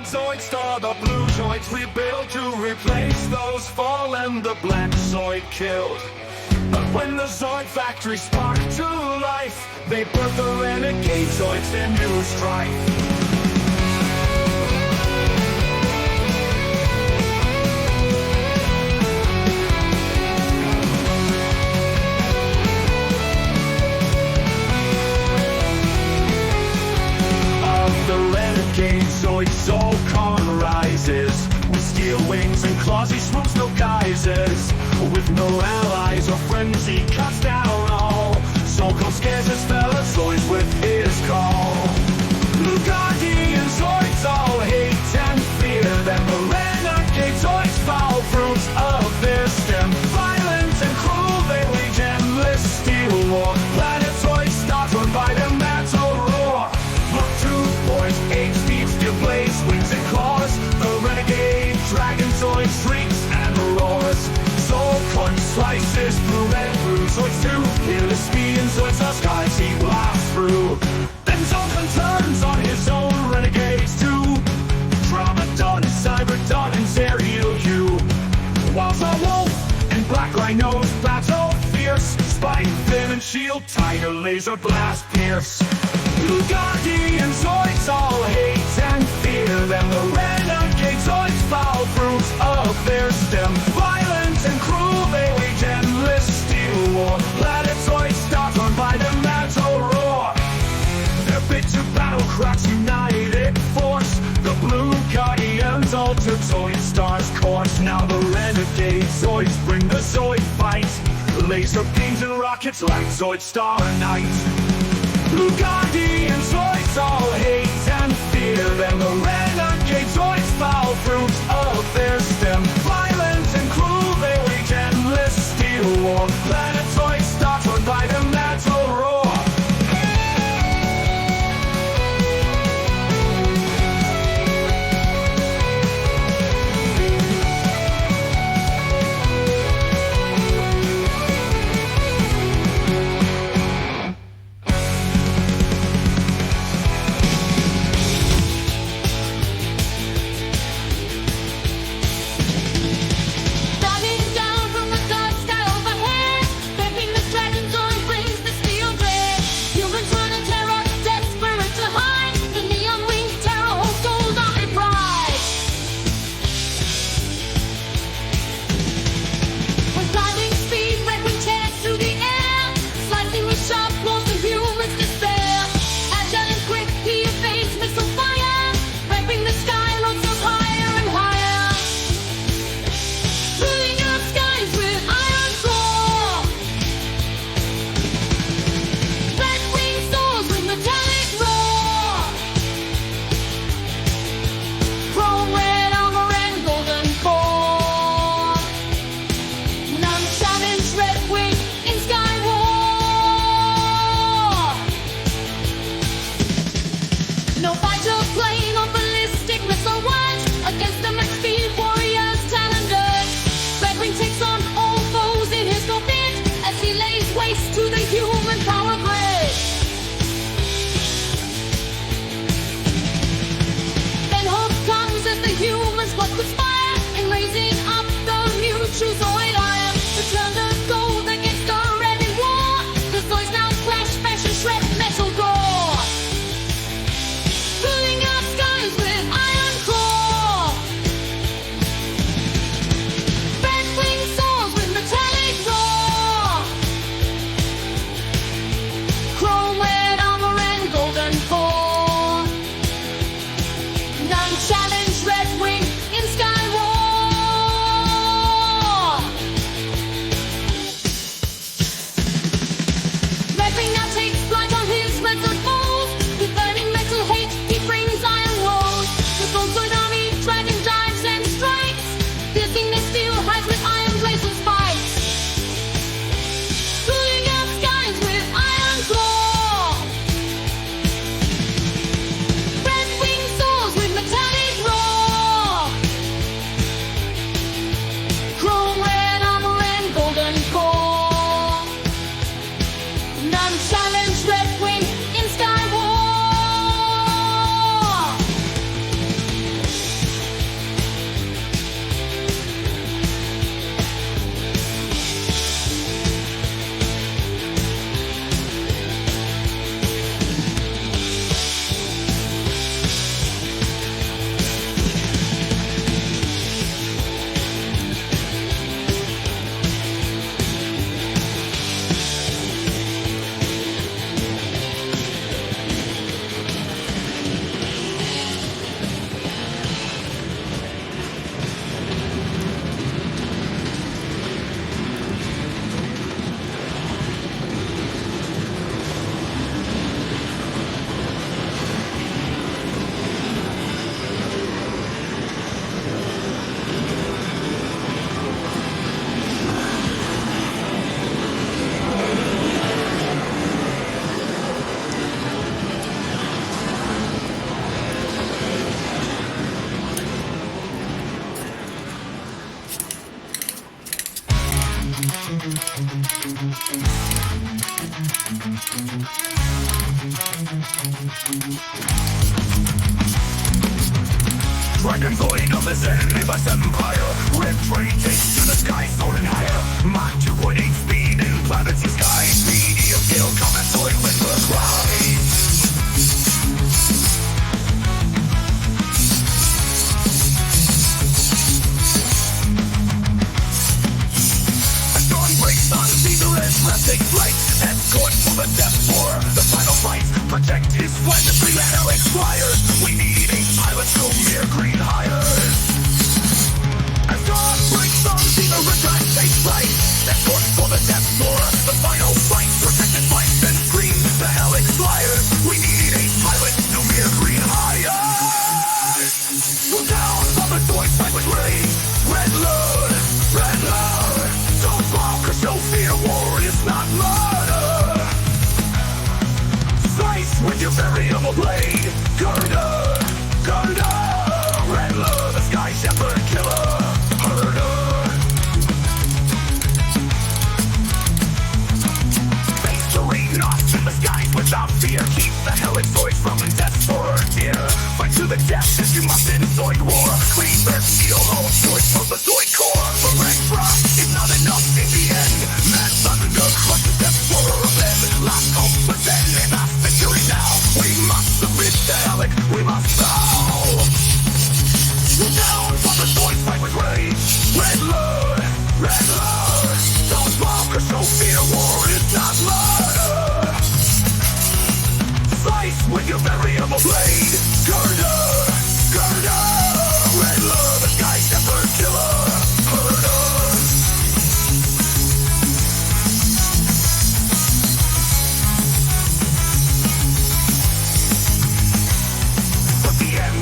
Zoidstar, the blue Zoids we built to replace those fallen, the black Zoid killed. But when the Zoid factory sparked to life, they birthed the renegade Zoids in new strife. The renegade Zoid Zolkon rises. With steel wings and claws he swoops no guises. With no allies or friends he cuts down all. Zolkon scares his fellow Zoids with his call. Blue Guardian Zoids all hate and fear them. The renegade Zoids foul fruits of their stem. Violent and cruel they wage endless steel war. Planet Zoid starts run by them metal roar. Look to boys, 8 speed steel blades, wings and claws. The renegade dragon Zoid shrieks and roars. Zolkon slices through red blue Zoids too. Fearless speed and Zoids the skies he blasts through. Then Zolkon turns on his own renegades too. Dramadon and Cyberdon and Zerial Q. Whilst a wolf and black rhinos battle fierce. Spine fin and shield tiger laser blast pierce. Blue Guardian Zoids all hate and fear them. The renegade Zoids foul fruits of their stem. Violent and cruel they wage endless steel war. Planet Zoids start run by the metal roar. Their bid to battle cracks united force. The Blue Guardians alter Zoidstar's course. Now the renegade Zoids bring the Zoid fight. Laser beams and rockets like Zoidstar night. Blue Guardian Zoids all hate and fear them. The renegade Zoids foul fruits of their stem. Violent and cruel they wage endless steel war. Planet Zoids start run by the metal roar. Dragon Void of his endless empire, retreating to the sky, soaring higher. Mach 2.8 speed in planetary sky, medium scale combat Zoid with the cries. Take flight, escort for the death war. The final fight, protect his flight until the hell expires. We need a pilot, no mere green hires. As dawn breaks on, see the return, take flight. Escort for the death war. The final fight, protect his flight, then scream, the hell expires. We need a pilot, no mere green hires. We're down from the Zoids fight with rage. Redler, Redler. Don't walk or show fear, war is not murder. Slice with your variable blade. Girder, Girder. Redler, the sky shepherd killer. Herder. Victory knocks in the skies without fear. Keep the hellish Zoids from death or dear. Fight to the death if you must in Zoid war. Clean their steel, all Zoids from the Zoid core. But Redler is not enough in the end. Mad thunder crushes death for them. Last hope, but then they must victory now. We must submit to Alec, we must bow. Down from the Zoids fight with rage. Redler, Redler. Don't walk or show fear, war is not murder. Slice with your variable blade. Girder, Girder. Redler, the sky shepherd killer. Herder.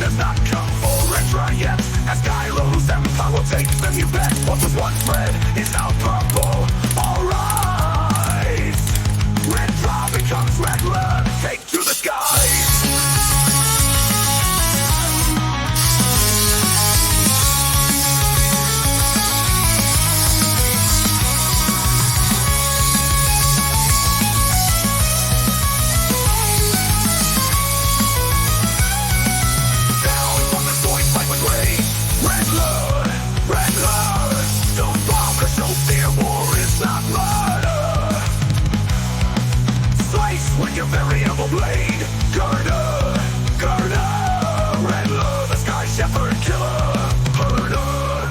Does not come for Redler yet. As Kylo's empire will take them, you bet. What was once red is now purple. Alright, Redler becomes Redler. Take to the skies. With your variable blade. Girder, Girder. Redler, the sky shepherd killer. Herder.